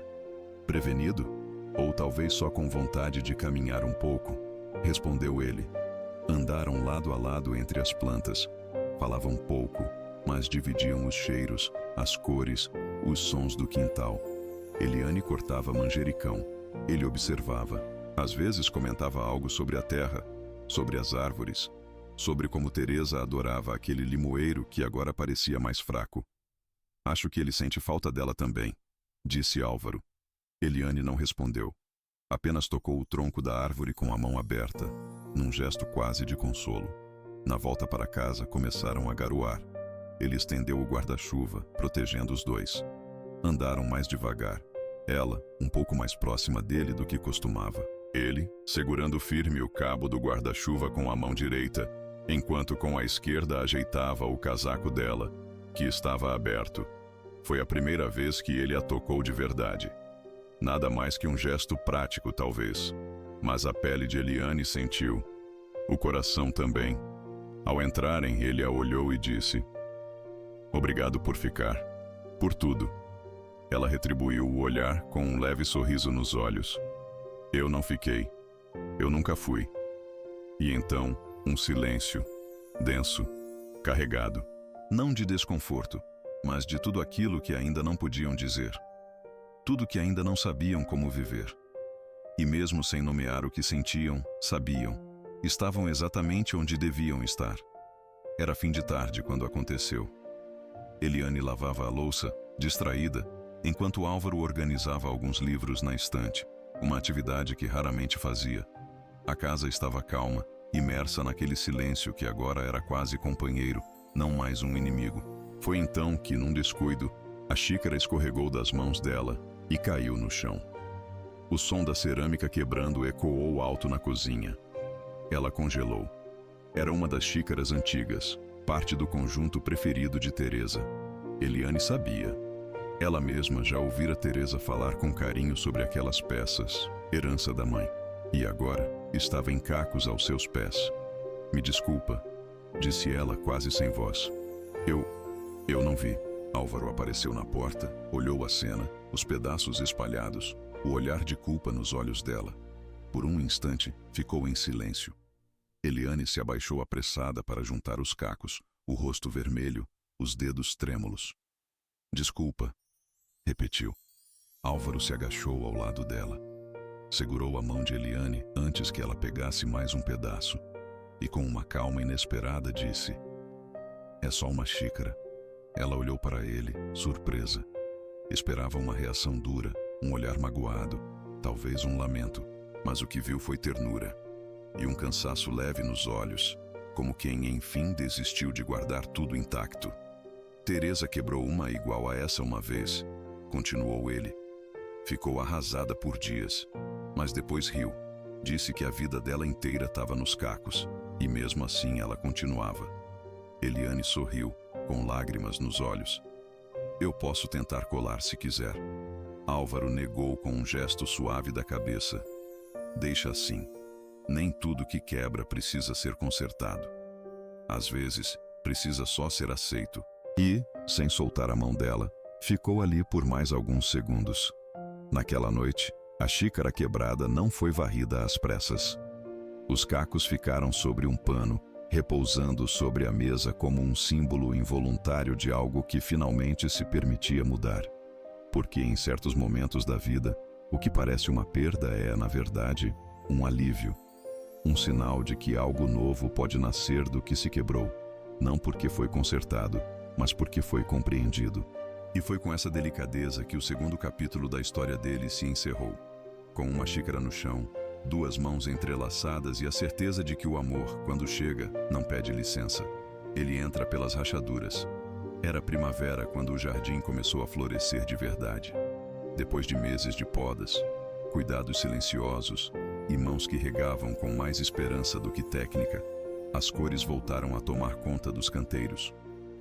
"Prevenido? Ou talvez só com vontade de caminhar um pouco?", respondeu ele. Andaram lado a lado entre as plantas. Falavam pouco, mas dividiam os cheiros, as cores, os sons do quintal. Eliane cortava manjericão. Ele observava. Às vezes comentava algo sobre a terra, sobre as árvores, sobre como Teresa adorava aquele limoeiro que agora parecia mais fraco. "Acho que ele sente falta dela também", disse Álvaro. Eliane não respondeu. Apenas tocou o tronco da árvore com a mão aberta, num gesto quase de consolo. Na volta para casa, começaram a garoar. Ele estendeu o guarda-chuva, protegendo os dois. Andaram mais devagar. Ela, um pouco mais próxima dele do que costumava. Ele, segurando firme o cabo do guarda-chuva com a mão direita, enquanto com a esquerda ajeitava o casaco dela, que estava aberto. Foi a primeira vez que ele a tocou de verdade. Nada mais que um gesto prático, talvez. Mas a pele de Eliane sentiu. O coração também. Ao entrarem, ele a olhou e disse: "Obrigado por ficar. Por tudo." Ela retribuiu o olhar com um leve sorriso nos olhos. "Eu não fiquei. Eu nunca fui." E então, um silêncio, denso, carregado. Não de desconforto, mas de tudo aquilo que ainda não podiam dizer. Tudo que ainda não sabiam como viver. E mesmo sem nomear o que sentiam, sabiam. Estavam exatamente onde deviam estar. Era fim de tarde quando aconteceu. Eliane lavava a louça, distraída, enquanto Álvaro organizava alguns livros na estante, uma atividade que raramente fazia. A casa estava calma, imersa naquele silêncio que agora era quase companheiro, não mais um inimigo. Foi então que, num descuido, a xícara escorregou das mãos dela e caiu no chão. O som da cerâmica quebrando ecoou alto na cozinha. Ela congelou. Era uma das xícaras antigas, parte do conjunto preferido de Teresa. Eliane sabia. Ela mesma já ouvira Teresa falar com carinho sobre aquelas peças, herança da mãe. E agora estava em cacos aos seus pés. "Me desculpa", disse ela quase sem voz. Eu não vi." Álvaro apareceu na porta, olhou a cena, os pedaços espalhados, o olhar de culpa nos olhos dela. Por um instante, ficou em silêncio. Eliane se abaixou apressada para juntar os cacos, o rosto vermelho, os dedos trêmulos. "Desculpa", repetiu. Álvaro se agachou ao lado dela. Segurou a mão de Eliane antes que ela pegasse mais um pedaço e, com uma calma inesperada, disse: "É só uma xícara. Ela olhou para ele, surpresa. Esperava uma reação dura, um olhar magoado, talvez um lamento, mas o que viu foi ternura e um cansaço leve nos olhos, como quem enfim desistiu de guardar tudo intacto. Teresa quebrou uma igual a essa uma vez, continuou ele. Ficou arrasada por dias, mas depois riu. Disse que a vida dela inteira estava nos cacos, e mesmo assim ela continuava. Eliane sorriu, com lágrimas nos olhos. Eu posso tentar colar se quiser. Álvaro negou com um gesto suave da cabeça. Deixa assim. Nem tudo que quebra precisa ser consertado. Às vezes, precisa só ser aceito. E, sem soltar a mão dela, ficou ali por mais alguns segundos. Naquela noite, a xícara quebrada não foi varrida às pressas. Os cacos ficaram sobre um pano, repousando sobre a mesa como um símbolo involuntário de algo que finalmente se permitia mudar. Porque em certos momentos da vida, o que parece uma perda é, na verdade, um alívio. Um sinal de que algo novo pode nascer do que se quebrou, não porque foi consertado, mas porque foi compreendido. E foi com essa delicadeza que o segundo capítulo da história dele se encerrou. Com uma xícara no chão, duas mãos entrelaçadas e a certeza de que o amor, quando chega, não pede licença. Ele entra pelas rachaduras. Era primavera quando o jardim começou a florescer de verdade. Depois de meses de podas, cuidados silenciosos e mãos que regavam com mais esperança do que técnica, as cores voltaram a tomar conta dos canteiros.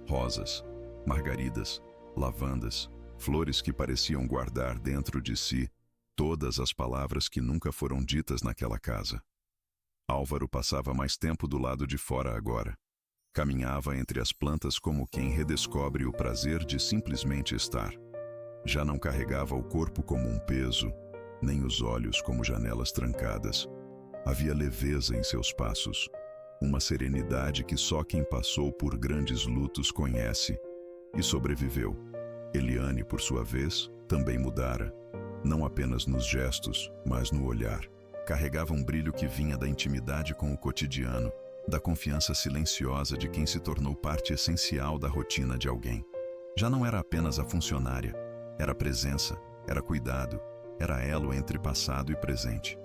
Rosas, margaridas, lavandas, flores que pareciam guardar dentro de si todas as palavras que nunca foram ditas naquela casa. Álvaro passava mais tempo do lado de fora agora. Caminhava entre as plantas como quem redescobre o prazer de simplesmente estar. Já não carregava o corpo como um peso, nem os olhos como janelas trancadas. Havia leveza em seus passos, uma serenidade que só quem passou por grandes lutos conhece e sobreviveu. Eliane, por sua vez, também mudara, não apenas nos gestos, mas no olhar. Carregava um brilho que vinha da intimidade com o cotidiano, da confiança silenciosa de quem se tornou parte essencial da rotina de alguém. Já não era apenas a funcionária, era presença, era cuidado, era elo entre passado e presente.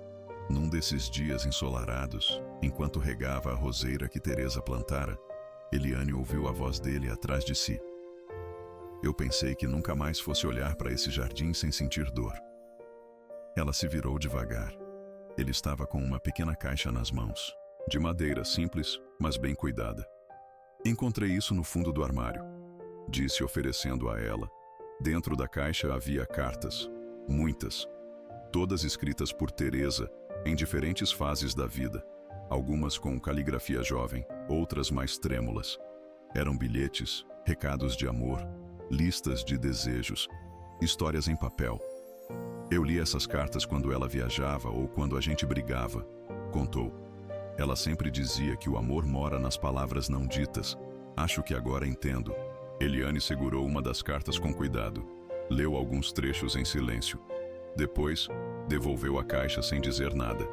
Num desses dias ensolarados, enquanto regava a roseira que Teresa plantara, Eliane ouviu a voz dele atrás de si. Eu pensei que nunca mais fosse olhar para esse jardim sem sentir dor. Ela se virou devagar. Ele estava com uma pequena caixa nas mãos, de madeira simples, mas bem cuidada. Encontrei isso no fundo do armário, disse oferecendo a ela. Dentro da caixa havia cartas, muitas, todas escritas por Teresa, em diferentes fases da vida, algumas com caligrafia jovem, outras mais trêmulas. Eram bilhetes, recados de amor, listas de desejos, histórias em papel. Eu li essas cartas quando ela viajava ou quando a gente brigava, contou. Ela sempre dizia que o amor mora nas palavras não ditas. Acho que agora entendo. Eliane segurou uma das cartas com cuidado. Leu alguns trechos em silêncio. Depois, devolveu a caixa sem dizer nada.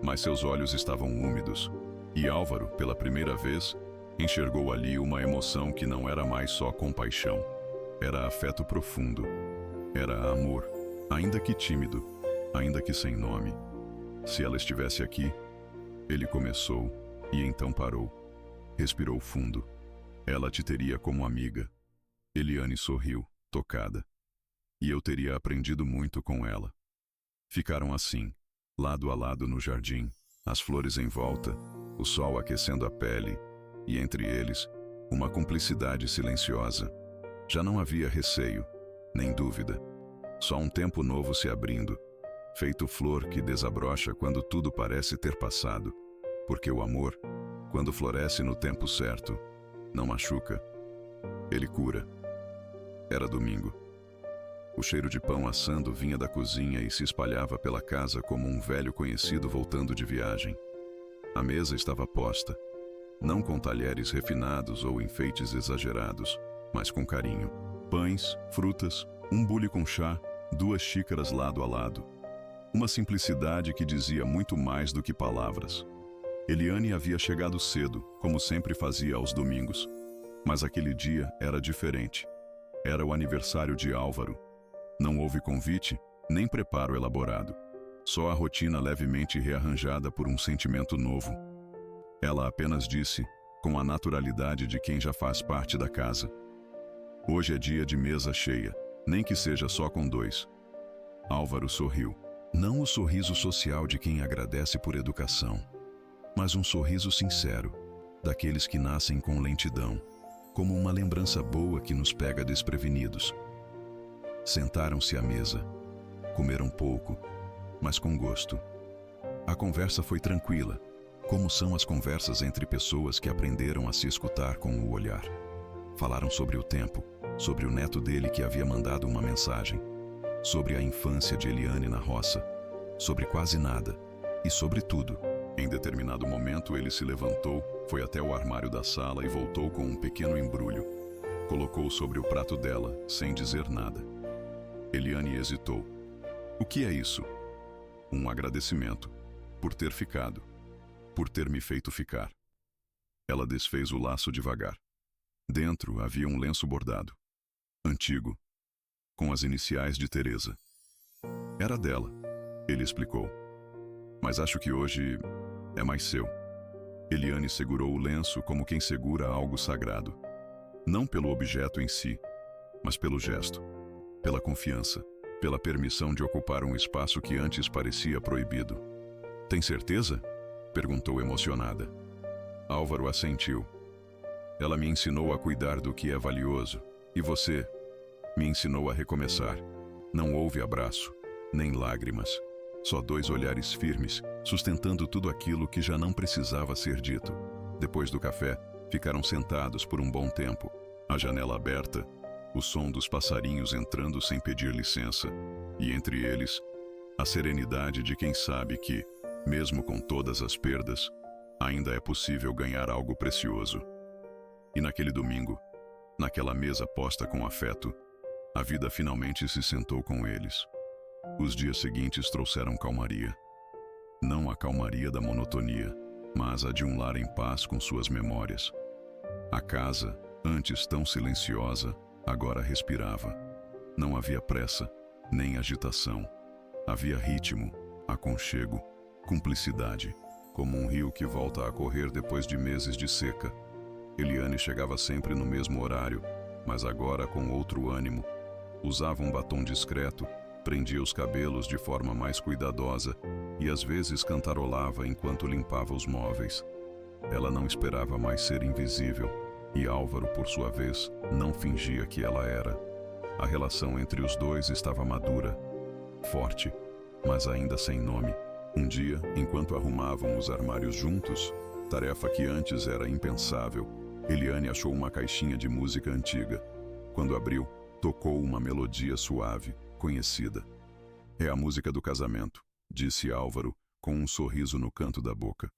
Mas seus olhos estavam úmidos. E Álvaro, pela primeira vez, enxergou ali uma emoção que não era mais só compaixão. Era afeto profundo. Era amor, ainda que tímido, ainda que sem nome. Se ela estivesse aqui, ele começou, e então parou. Respirou fundo. Ela te teria como amiga. Eliane sorriu, tocada. E eu teria aprendido muito com ela. Ficaram assim, lado a lado no jardim, as flores em volta, o sol aquecendo a pele, e entre eles, uma cumplicidade silenciosa. Já não havia receio, nem dúvida. Só um tempo novo se abrindo, feito flor que desabrocha quando tudo parece ter passado. Porque o amor, quando floresce no tempo certo, não machuca, ele cura. Era domingo. O cheiro de pão assando vinha da cozinha e se espalhava pela casa como um velho conhecido voltando de viagem. A mesa estava posta, não com talheres refinados ou enfeites exagerados, mas com carinho. Pães, frutas, um bule com chá, 2 xícaras lado a lado. Uma simplicidade que dizia muito mais do que palavras. Eliane havia chegado cedo, como sempre fazia aos domingos. Mas aquele dia era diferente. Era o aniversário de Álvaro. Não houve convite, nem preparo elaborado. Só a rotina levemente rearranjada por um sentimento novo. Ela apenas disse, com a naturalidade de quem já faz parte da casa: "Hoje é dia de mesa cheia, nem que seja só com 2. Álvaro sorriu. Não o sorriso social de quem agradece por educação, mas um sorriso sincero, daqueles que nascem com lentidão, como uma lembrança boa que nos pega desprevenidos. Sentaram-se à mesa. Comeram pouco, mas com gosto. A conversa foi tranquila, como são as conversas entre pessoas que aprenderam a se escutar com o olhar. Falaram sobre o tempo, sobre o neto dele que havia mandado uma mensagem, sobre a infância de Eliane na roça, sobre quase nada e sobre tudo. Em determinado momento ele se levantou, foi até o armário da sala e voltou com um pequeno embrulho. Colocou sobre o prato dela, sem dizer nada. Eliane hesitou. "O que é isso?" "Um agradecimento, por ter ficado, por ter me feito ficar." Ela desfez o laço devagar. Dentro havia um lenço bordado, antigo, com as iniciais de Teresa. "Era dela", ele explicou. "Mas acho que hoje é mais seu." Eliane segurou o lenço como quem segura algo sagrado. Não pelo objeto em si, mas pelo gesto, pela confiança, pela permissão de ocupar um espaço que antes parecia proibido. "Tem certeza?" perguntou emocionada. Álvaro assentiu. "Ela me ensinou a cuidar do que é valioso, e você me ensinou a recomeçar." Não houve abraço, nem lágrimas, só 2 olhares firmes, sustentando tudo aquilo que já não precisava ser dito. Depois do café, ficaram sentados por um bom tempo, a janela aberta, o som dos passarinhos entrando sem pedir licença, e entre eles, a serenidade de quem sabe que, mesmo com todas as perdas, ainda é possível ganhar algo precioso. E naquele domingo, naquela mesa posta com afeto, a vida finalmente se sentou com eles. Os dias seguintes trouxeram calmaria. Não a calmaria da monotonia, mas a de um lar em paz com suas memórias. A casa, antes tão silenciosa, agora respirava. Não havia pressa, nem agitação. Havia ritmo, aconchego, cumplicidade, como um rio que volta a correr depois de meses de seca. Eliane chegava sempre no mesmo horário, mas agora com outro ânimo. Usava um batom discreto, prendia os cabelos de forma mais cuidadosa e às vezes cantarolava enquanto limpava os móveis. Ela não esperava mais ser invisível, e Álvaro, por sua vez, não fingia que ela era. A relação entre os dois estava madura, forte, mas ainda sem nome. Um dia, enquanto arrumavam os armários juntos, tarefa que antes era impensável, Eliane achou uma caixinha de música antiga. Quando abriu, tocou uma melodia suave, conhecida. "É a música do casamento", disse Álvaro, com um sorriso no canto da boca.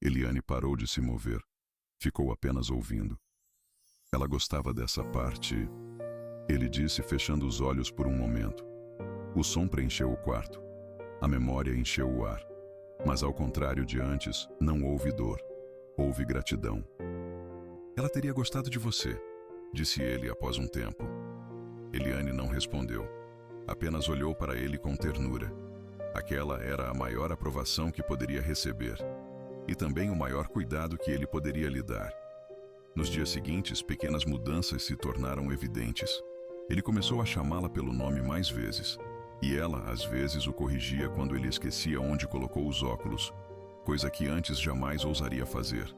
Eliane parou de se mover. Ficou apenas ouvindo. "Ela gostava dessa parte", ele disse, fechando os olhos por um momento. O som preencheu o quarto. A memória encheu o ar. Mas ao contrário de antes, não houve dor. Houve gratidão. "Ela teria gostado de você", disse ele após um tempo. Eliane não respondeu. Apenas olhou para ele com ternura. Aquela era a maior aprovação que poderia receber. E também o maior cuidado que ele poderia lhe dar. Nos dias seguintes, pequenas mudanças se tornaram evidentes. Ele começou a chamá-la pelo nome mais vezes. E ela, às vezes, o corrigia quando ele esquecia onde colocou os óculos, coisa que antes jamais ousaria fazer.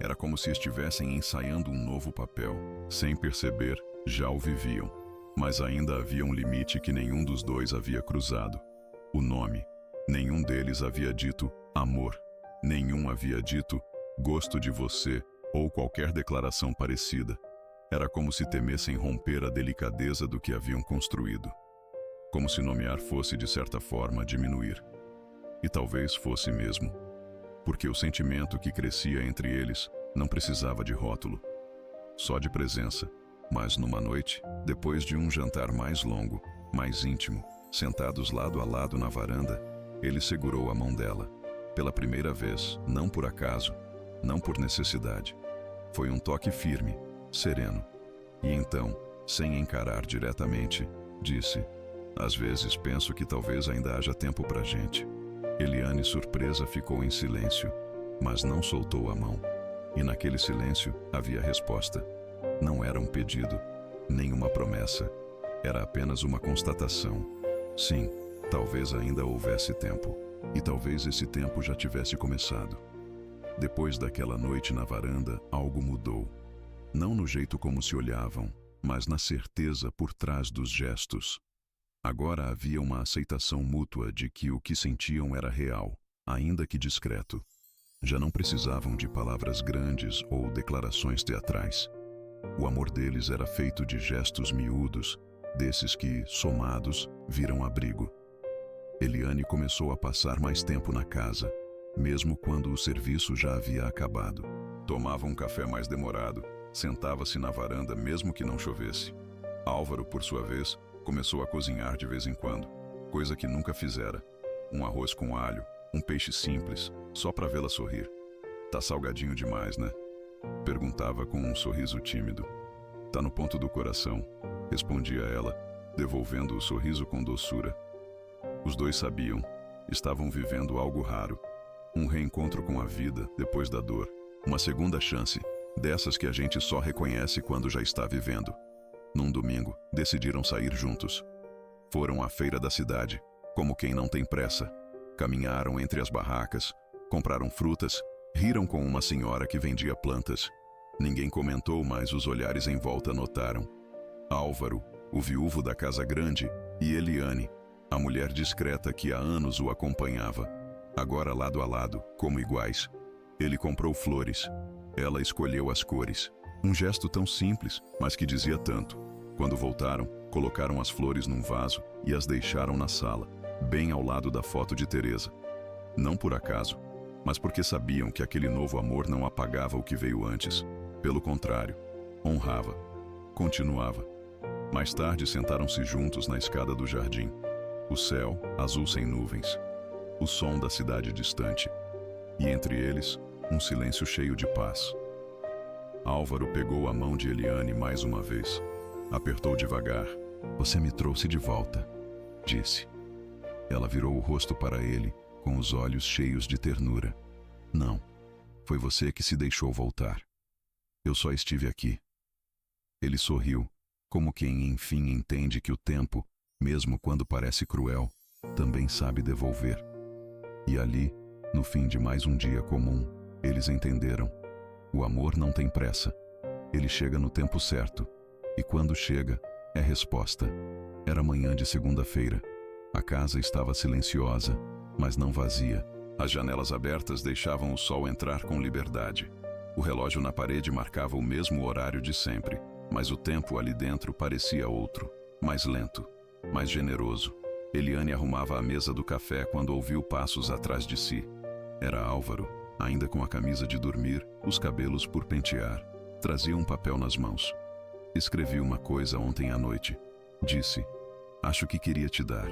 Era como se estivessem ensaiando um novo papel. Sem perceber, já o viviam. Mas ainda havia um limite que nenhum dos dois havia cruzado. O nome. Nenhum deles havia dito amor. Nenhum havia dito gosto de você ou qualquer declaração parecida. Era como se temessem romper a delicadeza do que haviam construído. Como se nomear fosse, de certa forma, diminuir. E talvez fosse mesmo. Porque o sentimento que crescia entre eles não precisava de rótulo. Só de presença. Mas numa noite, depois de um jantar mais longo, mais íntimo, sentados lado a lado na varanda, ele segurou a mão dela. Pela primeira vez, não por acaso, não por necessidade. Foi um toque firme, sereno. E então, sem encarar diretamente, disse: às vezes penso que talvez ainda haja tempo pra gente. Eliane, surpresa, ficou em silêncio, mas não soltou a mão. E naquele silêncio havia resposta. Não era um pedido, nem uma promessa. Era apenas uma constatação. Sim, talvez ainda houvesse tempo. E talvez esse tempo já tivesse começado. Depois daquela noite na varanda, algo mudou. Não no jeito como se olhavam, mas na certeza por trás dos gestos. Agora havia uma aceitação mútua de que o que sentiam era real, ainda que discreto. Já não precisavam de palavras grandes ou declarações teatrais. O amor deles era feito de gestos miúdos, desses que, somados, viram abrigo. Eliane começou a passar mais tempo na casa, mesmo quando o serviço já havia acabado. Tomava um café mais demorado, sentava-se na varanda mesmo que não chovesse. Álvaro, por sua vez, começou a cozinhar de vez em quando, coisa que nunca fizera. Um arroz com alho, um peixe simples, só para vê-la sorrir. Tá salgadinho demais, né? Perguntava com um sorriso tímido. Tá no ponto do coração, respondia ela, devolvendo o sorriso com doçura. Os dois sabiam, estavam vivendo algo raro. Um reencontro com a vida depois da dor. Uma segunda chance, dessas que a gente só reconhece quando já está vivendo. Num domingo, decidiram sair juntos. Foram à feira da cidade, como quem não tem pressa. Caminharam entre as barracas, compraram frutas, riram com uma senhora que vendia plantas. Ninguém comentou, mas os olhares em volta notaram. Álvaro, o viúvo da casa grande, e Eliane, a mulher discreta que há anos o acompanhava. Agora lado a lado, como iguais. Ele comprou flores. Ela escolheu as cores. Um gesto tão simples, mas que dizia tanto. Quando voltaram, colocaram as flores num vaso e as deixaram na sala, bem ao lado da foto de Teresa. Não por acaso, mas porque sabiam que aquele novo amor não apagava o que veio antes. Pelo contrário, honrava. Continuava. Mais tarde sentaram-se juntos na escada do jardim. O céu, azul sem nuvens. O som da cidade distante. E entre eles, um silêncio cheio de paz. Álvaro pegou a mão de Eliane mais uma vez. Apertou devagar. Você me trouxe de volta, disse. Ela virou o rosto para ele, com os olhos cheios de ternura. Não, foi você que se deixou voltar. Eu só estive aqui. Ele sorriu, como quem enfim entende que o tempo, mesmo quando parece cruel, também sabe devolver. E ali, no fim de mais um dia comum, eles entenderam. O amor não tem pressa. Ele chega no tempo certo. E quando chega, é resposta. Era manhã de segunda-feira. A casa estava silenciosa, mas não vazia. As janelas abertas deixavam o sol entrar com liberdade. O relógio na parede marcava o mesmo horário de sempre, mas o tempo ali dentro parecia outro, mais lento, mais generoso. Eliane arrumava a mesa do café quando ouviu passos atrás de si. Era Álvaro, ainda com a camisa de dormir, os cabelos por pentear. Trazia um papel nas mãos. Escrevi uma coisa ontem à noite. Disse, acho que queria te dar.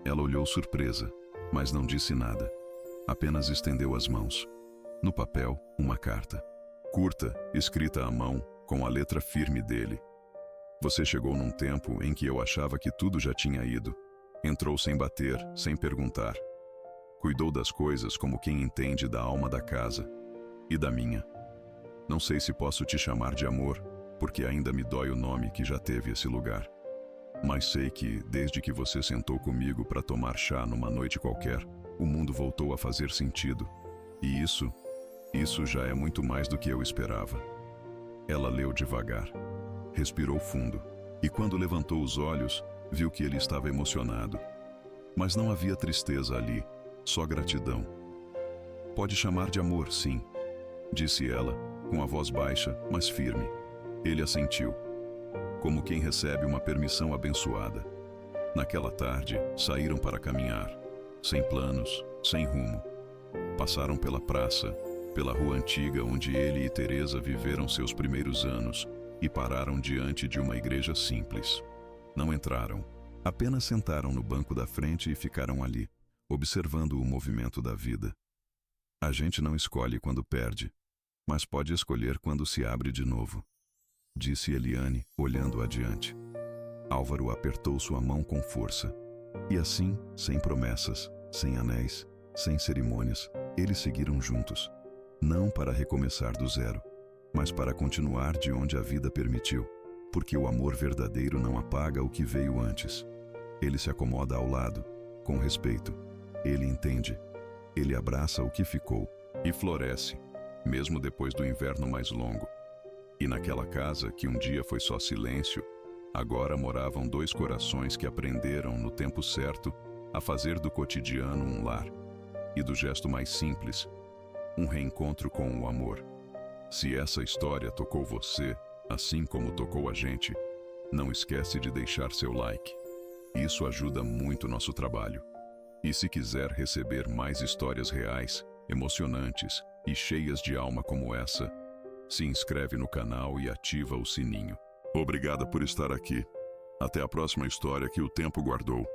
Ela olhou surpresa, mas não disse nada. Apenas estendeu as mãos. No papel, uma carta. Curta, escrita à mão, com a letra firme dele. Você chegou num tempo em que eu achava que tudo já tinha ido. Entrou sem bater, sem perguntar. Cuidou das coisas como quem entende da alma da casa. E da minha. Não sei se posso te chamar de amor, porque ainda me dói o nome que já teve esse lugar. Mas sei que, desde que você sentou comigo para tomar chá numa noite qualquer, o mundo voltou a fazer sentido. E isso já é muito mais do que eu esperava. Ela leu devagar. Respirou fundo. E quando levantou os olhos, viu que ele estava emocionado. Mas não havia tristeza ali, só gratidão. Pode chamar de amor, sim, disse ela, com a voz baixa, mas firme. Ele assentiu, como quem recebe uma permissão abençoada. Naquela tarde, saíram para caminhar, sem planos, sem rumo. Passaram pela praça, pela rua antiga onde ele e Teresa viveram seus primeiros anos e pararam diante de uma igreja simples. Não entraram, apenas sentaram no banco da frente e ficaram ali, observando o movimento da vida. A gente não escolhe quando perde, mas pode escolher quando se abre de novo. disse Eliane, olhando adiante. Álvaro apertou sua mão com força. E assim, sem promessas, sem anéis, sem cerimônias, eles seguiram juntos. Não para recomeçar do zero, mas para continuar de onde a vida permitiu. Porque o amor verdadeiro não apaga o que veio antes. Ele se acomoda ao lado, com respeito. Ele entende. Ele abraça o que ficou e floresce, mesmo depois do inverno mais longo. E naquela casa, que um dia foi só silêncio, agora moravam dois corações que aprenderam, no tempo certo, a fazer do cotidiano um lar. E do gesto mais simples, um reencontro com o amor. Se essa história tocou você, assim como tocou a gente, não esquece de deixar seu like. Isso ajuda muito nosso trabalho. E se quiser receber mais histórias reais, emocionantes e cheias de alma como essa, se inscreve no canal e ativa o sininho. Obrigada por estar aqui. Até a próxima história que o tempo guardou.